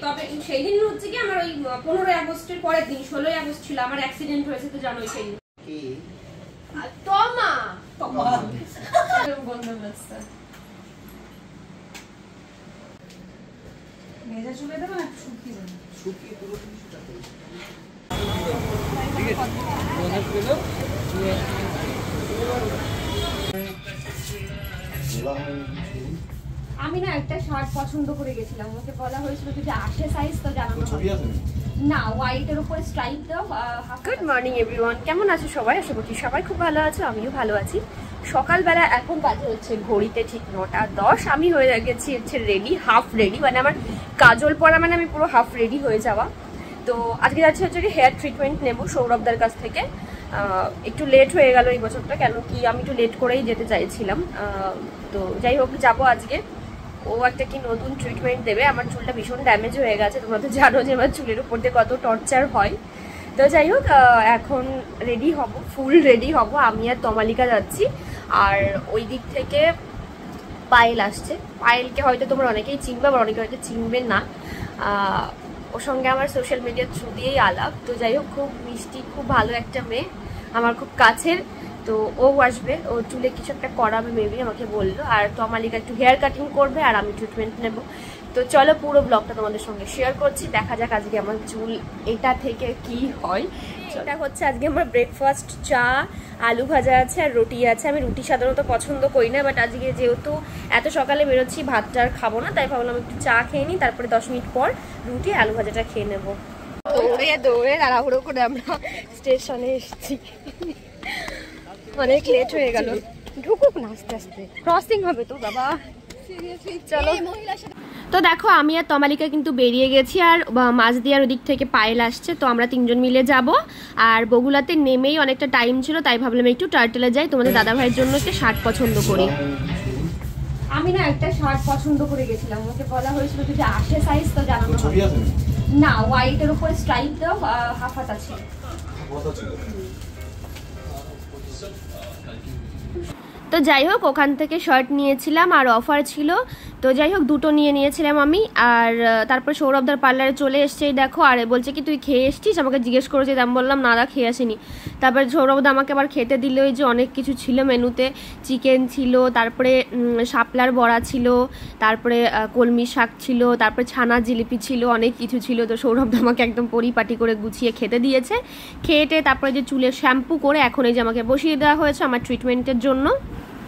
তবে সেই দিন হচ্ছে কি আমার ওই 15 আগস্টের পরের দিন 16 আগস্ট ছিল আমার অ্যাক্সিডেন্ট হয়েছে তো জানোই সেই দিন কি তোমা বন্ধ হচ্ছে মেজা চুলে দেব না শুকিয়ে দেব শুকিয়ে পুরো কিছুটা ঠিক আছে মনে করো আমি না একটা শার্ট পছন্দ করে গেছিলাম ওকে বলা হয়েছিল যদি আসে সাইজ তো জানানো হবে না হোয়াইটের উপরে স্ট্রাইপ দাও গুড মর্নিং এভরিওয়ান কেমন আছো সবাই আশা করছি সবাই খুব ভালো আছো আমিও ভালো আছি সকালবেলা এখন বাজে হচ্ছে ঘড়িতে ঠিক 9:10 আমি হয়ে গেছি হচ্ছে রেডি হাফ রেডি মানে আমার কাজল পরা মানে আমি পুরো হাফ রেডি হয়ে যাওয়া তো আজকে যাচ্ছি হচ্ছে হেয়ার ট্রিটমেন্ট নেব সৌরভদার কাছ থেকে একটু লেট হয়ে গেল এই বছরটা কেন কি আমি একটু লেট করেই যেতে চাইছিলাম তো যাই হোক যাবো আজকে ও একটা কি নতুন ট্রিটমেন্ট দেবে আমার চুলটা ভীষণ ড্যামেজ হয়ে গেছে তোমরা তো জানো যে আমার চুলের উপর দিয়ে কত টর্চার হয় তো যাই হোক এখন রেডি হব ফুল রেডি হব আমি আর তমালিকা যাচ্ছি আর ওই দিক থেকে পায়েল আসছে পায়েলকে হয়তো তোমরা অনেকেই চিনবে আবার অনেকে হয়তো চিনবে না ওর সঙ্গে আমার সোশ্যাল মিডিয়ার থ্রু দিয়েই আলাপ তো যাই হোক খুব মিষ্টি খুব ভালো একটা মেয়ে আমার খুব কাছের তো ও আসবে ও চুলে কিছু একটা করাবে মেবি আমাকে বললো আর তমালিকা একটু হেয়ার কাটিং করবে আর আমি ট্রিটমেন্ট নেব তো চলো পুরো ব্লগটা তোমাদের সঙ্গে শেয়ার করছি দেখা যাক আজকে আমার চুল এটা থেকে কি হয় এটা হচ্ছে আজকে আমার ব্রেকফাস্ট চা আলু ভাজা আছে আর রুটি আছে আমি রুটি সাধারণত পছন্দ করি না বাট আজকে যেহেতু এত সকালে বেরোচ্ছি ভাতটা আর খাবো না তাই ভাবলাম একটু চা খেয়ে নিই তারপরে 10 মিনিট পর রুটি আলু ভাজাটা খেয়ে নেবো দৌড়ে দৌড়ে তাড়াহুড়ো করে আমরা স্টেশনে এসেছি অনেক লেট হয়ে গেল ঢুকুক না আস্তে আস্তে ক্রসিং হবে তো বাবা চলো তো দেখো আমি আর তমালিকা কিন্তু বেরিয়ে গেছি আর মাঝদিয়ার ওদিক থেকে পায়েল আসছে তো আমরা তিনজন মিলে যাব আর বগুলাতে নেমেই অনেকটা টাইম ছিল তাই ভাবলাম একটু টার্টেলে যাই তোমাদের দাদা ভাইয়ের জন্য একটা শার্ট পছন্দ করি আমি না একটা শার্ট পছন্দ করে গেছিলাম ওকে বলা হয়েছিল যদি আসে সাইজ তো জানানো হবে না হোয়াইটের উপরে স্ট্রাইপ দাও হাফ হাত আছে তো যাই হোক ওখান থেকে শার্ট নিয়েছিলাম আর অফার ছিল তো যাই হোক দুটো নিয়েছিলাম আমি আর তারপর সৌরভদার পার্লারে চলে এসছে দেখো আর বলছে কি তুই খেয়ে এসছিস আমাকে জিজ্ঞেস করেছে আমি বললাম না খেয়ে আসিনি তারপরে সৌরভদা আমাকে আবার খেতে দিল ওই যে অনেক কিছু ছিল মেনুতে চিকেন ছিল তারপরে শাপলার বড়া ছিল তারপরে কলমি শাক ছিল তারপরে ছানা জিলিপি ছিল অনেক কিছু ছিল তো সৌরভদা আমাকে একদম পরিপাটি করে গুছিয়ে খেতে দিয়েছে খেয়েটে তারপরে যে চুলে শ্যাম্পু করে এখন এই যে আমাকে বসিয়ে দেওয়া হয়েছে আমার ট্রিটমেন্টের জন্য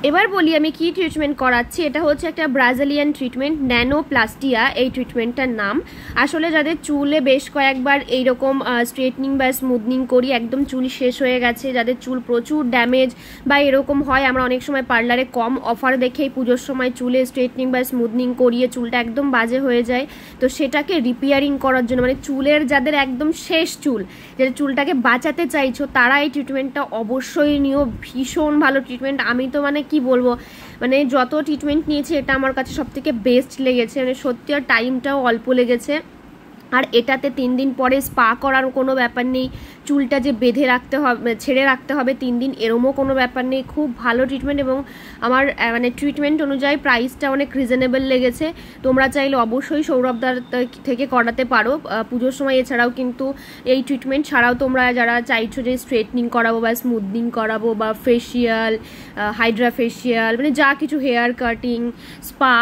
এবার বলি আমি কি ট্রিটমেন্ট করাচ্ছি এটা হচ্ছে একটা ব্রাজিলিয়ান ট্রিটমেন্ট ন্যানোপ্লাস্টিয়া এই ট্রিটমেন্টটার নাম আসলে যাদের চুলে বেশ কয়েকবার এইরকম স্ট্রেটনিং বা স্মুথনিং করি একদম চুল শেষ হয়ে গেছে যাদের চুল প্রচুর ড্যামেজ বা এরকম হয় আমরা অনেক সময় পার্লারে কম অফার দেখেই পুজোর সময় চুলে স্ট্রেটনিং বা স্মুথনিং করিয়ে চুলটা একদম বাজে হয়ে যায় তো সেটাকে রিপেয়ারিং করার জন্য মানে চুলের যাদের একদম শেষ চুল যাদের চুলটাকে বাঁচাতে চাইছো তারা এই ট্রিটমেন্টটা অবশ্যই নিও ভীষণ ভালো ট্রিটমেন্ট আমি তো মানে কি বলবো মানে যত ট্রিটমেন্ট নিয়েছি এটা আমার কাছে সবথেকে বেস্ট লেগেছে মানে সত্যি আর টাইমটাও অল্প লেগেছে আর এটাতে 3 দিন পরে স্পা করার কোনো ব্যাপার নেই চুলটা যে বেঁধে রাখতে হবে ছেড়ে রাখতে হবে 3 দিন এরমও কোনো ব্যাপার নেই খুব ভালো ট্রিটমেন্ট এবং আমার মানে ট্রিটমেন্ট অনুযায়ী প্রাইসটা অনেক রিজনেবল লেগেছে তোমরা চাইলে অবশ্যই সৌরভদার থেকে করাতে পারো পুজোর সময় এছাড়াও কিন্তু এই ট্রিটমেন্ট ছাড়াও তোমরা যারা চাইছো যে স্ট্রেটনিং করাবো বা স্মুথনিং করাবো বা ফেসিয়াল হাইড্রা ফেসিয়াল মানে যা কিছু হেয়ার কাটিং স্পা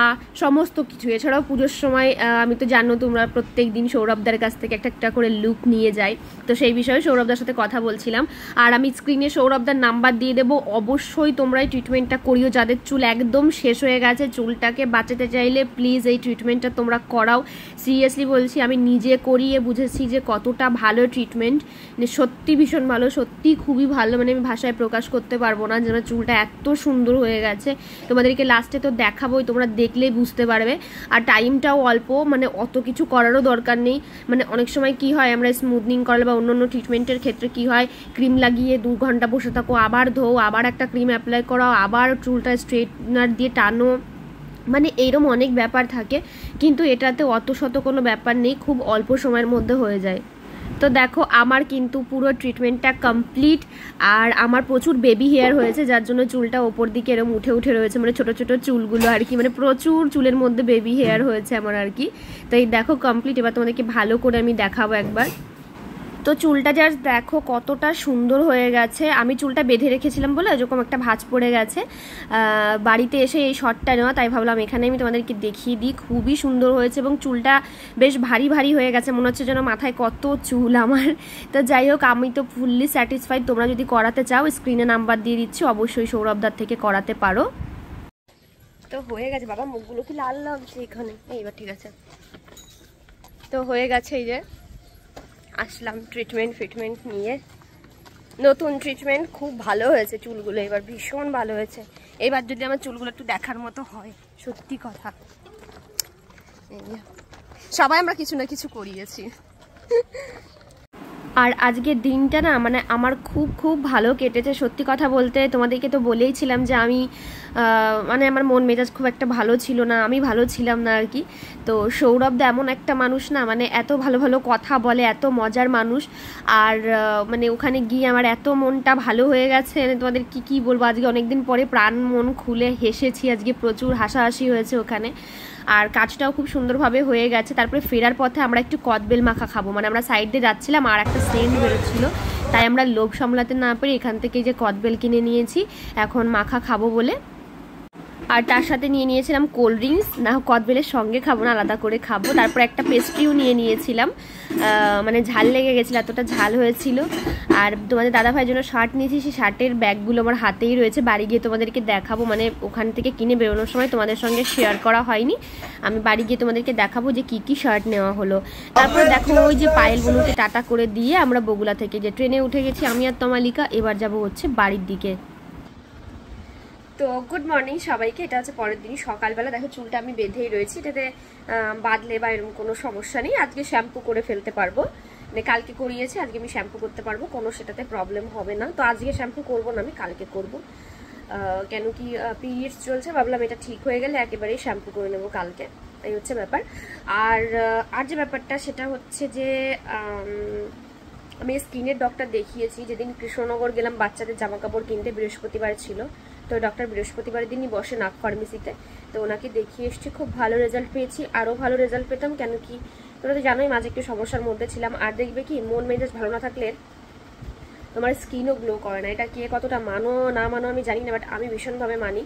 সমস্ত কিছু এছাড়াও পুজোর সময় আমি তো জানো তোমরা প্রত্যেক দিন সৌরভদার কাছ থেকে একটা করে লুক নিয়ে যাই তো সেই বিষয়ে সৌরভদার সাথে কথা বলছিলাম আর আমি স্ক্রিনে সৌরভদার নাম্বার দিয়ে দেবো অবশ্যই তোমরা এই ট্রিটমেন্টটা করিও যাদের চুল একদম শেষ হয়ে গেছে চুলটাকে বাঁচাতে চাইলে প্লিজ এই ট্রিটমেন্টটা তোমরা করাও সিরিয়াসলি বলছি আমি নিজে করিয়ে বুঝেছি যে কতটা ভালো ট্রিটমেন্ট মানে সত্যি ভীষণ ভালো সত্যি খুবই ভালো মানে আমি ভাষায় প্রকাশ করতে পারবো না যেন চুলটা এত সুন্দর হয়ে গেছে তোমাদেরকে লাস্টে তো দেখাবোই তোমরা দেখলেই বুঝতে পারবে আর টাইমটাও অল্প মানে অত কিছু করারও দরকার নেই মানে অনেক সময় কি হয় আমরা স্মুথনিং করলে বা অন্য ট্রিটমেন্টের ক্ষেত্রে কি হয় ক্রিম লাগিয়ে 2 ঘন্টা বসে থাকো আবার ধোও আবার একটা ক্রিম অ্যাপ্লাই করাও আবার চুলটা স্ট্রেটনার দিয়ে টানো মানে এইরকম অনেক ব্যাপার থাকে কিন্তু এটাতে অত শত কোনো ব্যাপার নেই খুব অল্প সময়ের মধ্যে হয়ে যায় তো দেখো আমার কিন্তু পুরো ট্রিটমেন্টটা কমপ্লিট, আর আমার প্রচুর বেবি হেয়ার হয়েছে যার জন্য চুলটা ওপর দিকে এরকম উঠে উঠে রয়েছে, মানে ছোট ছোট চুলগুলো আর কি, মানে প্রচুর চুলের মধ্যে বেবি হেয়ার হয়েছে আমার আর কি। তো এই দেখো কমপ্লিট। এবার তোমাদেরকে ভালো করে আমি দেখাবো একবার। তো চুলটা জাস্ট দেখো কতটা সুন্দর হয়ে গেছে। আমি চুলটা বেঁধে রেখেছিলাম বলে এরকম একটা ভাঁজ পড়ে গেছে, বাড়িতে এসে এই শটটা নেওয়া, তাই ভাবলাম এখানে আমি তোমাদেরকে দেখিয়ে দিই। খুবই সুন্দর হয়েছে এবং চুলটা বেশ ভারী ভারী হয়ে গেছে, মনে হচ্ছে যেন মাথায় কত চুল আমার। তো যাই হোক, আমি তো ফুললি স্যাটিসফাইড। তোমরা যদি করাতে চাও স্ক্রিনে নাম্বার দিয়ে দিচ্ছি, অবশ্যই সৌরভদার থেকে করাতে পারো। তো হয়ে গেছে বাবা, মুখগুলো কি লাল লাগছে এখানে, এইবার ঠিক আছে। তো হয়ে গেছে, এই যে আসলাম ট্রিটমেন্ট নিয়ে, নতুন ট্রিটমেন্ট, খুব ভালো হয়েছে চুলগুলো, এবার ভীষণ ভালো হয়েছে। এবার যদি আমার চুলগুলো একটু দেখার মতো হয়, সত্যি কথা, সবাই আমরা কিছু না কিছু করিয়েছি। আর আজকের দিনটা না মানে আমার খুব খুব ভালো কেটেছে, সত্যি কথা বলতে। তোমাদেরকে তো বলেইছিলাম যে আমি মানে আমার মন মেজাজ খুব একটা ভালো ছিল না, আমি ভালো ছিলাম না আর কি। তো সৌরভদা এমন একটা মানুষ না, মানে এত ভালো ভালো কথা বলে, এত মজার মানুষ। আর মানে ওখানে গিয়ে আমার এত মনটা ভালো হয়ে গেছে, তোমাদের কি বলবো, আজকে অনেকদিন পরে প্রাণ মন খুলে হেসেছি, আজকে প্রচুর হাসাহাসি হয়েছে ওখানে। আর কাজটাও খুব সুন্দরভাবে হয়ে গেছে। তারপরে ফেরার পথে আমরা একটু কদবেল মাখা খাবো, মানে আমরা সাইড দিয়ে যাচ্ছিলাম আর একটা সেন্ট বেরোচ্ছিল, তাই আমরা লোভ সামলাতে না পেরে এখান থেকে যে কদবেল কিনে নিয়েছি এখন মাখা খাবো বলে। আর তার সাথে নিয়ে নিয়েছিলাম কোল্ড ড্রিঙ্কস, না কদবেলের সঙ্গে খাবো না, আলাদা করে খাবো। তারপর একটা পেস্ট্রিও নিয়ে নিয়েছিলাম, মানে ঝাল লেগে গেছিলো, এতটা ঝাল হয়েছিল। আর তোমাদের দাদাভাইয়ের জন্য শার্ট নিয়েছি, সেই শার্টের ব্যাগগুলো আমার হাতেই রয়েছে, বাড়ি গিয়ে তোমাদেরকে দেখাবো। মানে ওখান থেকে কিনে বেরোনোর সময় তোমাদের সঙ্গে শেয়ার করা হয়নি, আমি বাড়ি গিয়ে তোমাদেরকে দেখাবো যে কি শার্ট নেওয়া হলো। তারপরে দেখো ওই যে পায়েল বনুকে টাটা করে দিয়ে আমরা বগুলা থেকে যে ট্রেনে উঠে গেছি আমি আর তমালিকা, এবার যাবো হচ্ছে বাড়ির দিকে। তো গুড মর্নিং সবাইকে। এটা হচ্ছে পরের দিন সকালবেলা। দেখো চুলটা আমি বেঁধেই রয়েছি, এটাতে বাঁধলে বা এরকম কোনো সমস্যা নেই। আজকে শ্যাম্পু করে ফেলতে পারবো, মানে কালকে করিয়েছি, আজকে আমি শ্যাম্পু করতে পারবো, কোনো সেটাতে প্রবলেম হবে না। তো আজকে শ্যাম্পু করবো না, আমি কালকে করব, কেন কি পিরিয়ডস চলছে, ভাবলাম এটা ঠিক হয়ে গেলে একেবারেই শ্যাম্পু করে নেবো কালকে, এই হচ্ছে ব্যাপার। আর যে ব্যাপারটা সেটা হচ্ছে যে আমি স্কিনের ডক্টর দেখিয়েছি। যেদিন কৃষ্ণনগর গেলাম বাচ্চাদের জামা কাপড় কিনতে, বৃহস্পতিবার ছিল, তো ডক্টর বৃহস্পতিবারের দিনই বসে নাক ফার্মেসিতে, তো ওনাকে দেখিয়ে এসছি, খুব ভালো রেজাল্ট পেয়েছি। আরও ভালো রেজাল্ট পেতাম, কেন কি তোমরা তো জানোই মাঝে একটু সমস্যার মধ্যে ছিলাম। আর দেখবে কি মন মেজাজ ভালো না থাকলে তোমার স্কিনও গ্লো করে না। এটা কে কতটা মানো না মানো আমি জানি না, বাট আমি ভীষণভাবে মানি।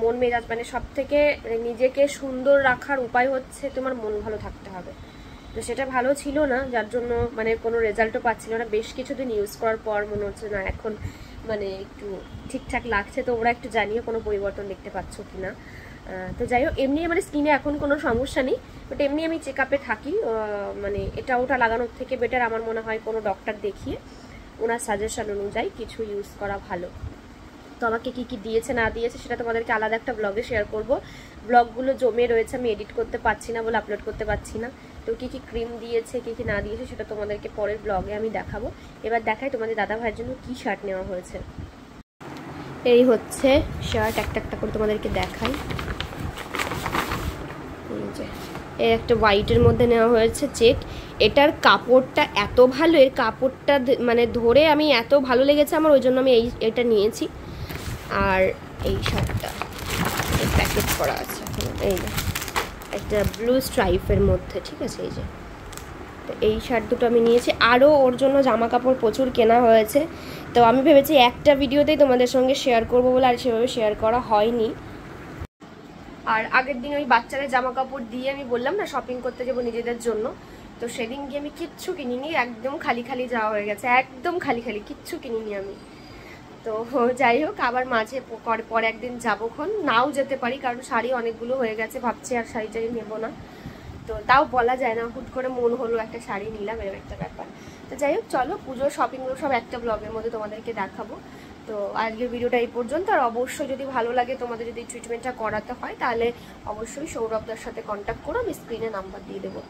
মন মেজাজ মানে সব থেকে নিজেকে সুন্দর রাখার উপায় হচ্ছে তোমার মন ভালো থাকতে হবে। তো সেটা ভালো ছিল না, যার জন্য মানে কোনো রেজাল্টও পাচ্ছিল না। বেশ কিছুদিন ইউজ করার পর মনে হচ্ছে না এখন মানে একটু ঠিকঠাক লাগছে। তো ওরা একটু জানিয়ে কোনো পরিবর্তন দেখতে পাচ্ছ কি না। তো যাই হোক, এমনি আমার স্কিনে এখন কোনো সমস্যা নেই, বাট এমনি আমি চেক আপে থাকি। মানে এটা ওটা লাগানোর থেকে বেটার আমার মনে হয় কোনো ডক্টর দেখিয়ে ওনার সাজেশন অনুযায়ী কিছু ইউজ করা ভালো। তো আমাকে কি দিয়েছে না দিয়েছে সেটা তোমাদেরকে আলাদা একটা ব্লগে শেয়ার করব। ব্লগগুলো জমে রয়েছে, আমি এডিট করতে পারছি না বলে আপলোড করতে পারছি না। তো কি ক্রিম দিয়েছে কি না দিয়েছে সেটা তোমাদেরকে পরের ব্লগে আমি দেখাবো। এবার দেখাই তোমাদের দাদা ভাইয়ের জন্য কি শার্ট নেওয়া হয়েছে। এই হচ্ছে শার্ট, একটা একটা করে তোমাদেরকে দেখাই। এই একটা হোয়াইটের মধ্যে নেওয়া হয়েছে চেক। এটার কাপড়টা এত ভালো, এর কাপড়টা মানে ধরে আমি এত ভালো লেগেছে আমার, ওই জন্য আমি এটা নিয়েছি। আর এই শার্টটা প্যাকেট করা আছে, এই একটা ব্লু স্ট্রাইপের মধ্যে, ঠিক আছে, এই যে। তো এই শার্ট দুটো আমি নিয়েছি। আরও ওর জন্য জামা কাপড় প্রচুর কেনা হয়েছে, তো আমি ভেবেছি একটা ভিডিওতেই তোমাদের সঙ্গে শেয়ার করবো বলে, আর সেভাবে শেয়ার করা হয়নি। আর আগের দিন ওই বাচ্চাদের জামা কাপড় দিয়ে আমি বললাম না শপিং করতে যাবো নিজেদের জন্য, তো সেদিন গিয়ে আমি কিচ্ছু কিনিনি, একদম খালি খালি যাওয়া হয়ে গেছে, একদম খালি খালি, কিচ্ছু কিনিনি আমি। তো যাই হোক, আবার মাঝে পরে একদিন যাবোক্ষণ, নাও যেতে পারি, কারণ শাড়ি অনেকগুলো হয়ে গেছে, ভাবছি আর শাড়ি টাড়ি নেবো না। তো তাও বলা যায় না, হুট করে মন হলো একটা শাড়ি নিলাম, এরকম একটা ব্যাপার। তো যাই হোক, চলো পুজোর শপিংগুলো সব একটা ব্লগের মধ্যে তোমাদেরকে দেখাবো। তো আজকের ভিডিওটা এই পর্যন্ত। আর অবশ্যই যদি ভালো লাগে তোমাদের, যদি ট্রিটমেন্টটা করাতে হয়, তাহলে অবশ্যই সৌরভদার সাথে কন্ট্যাক্ট করো, আমি স্ক্রিনে নাম্বার দিয়ে দেবো।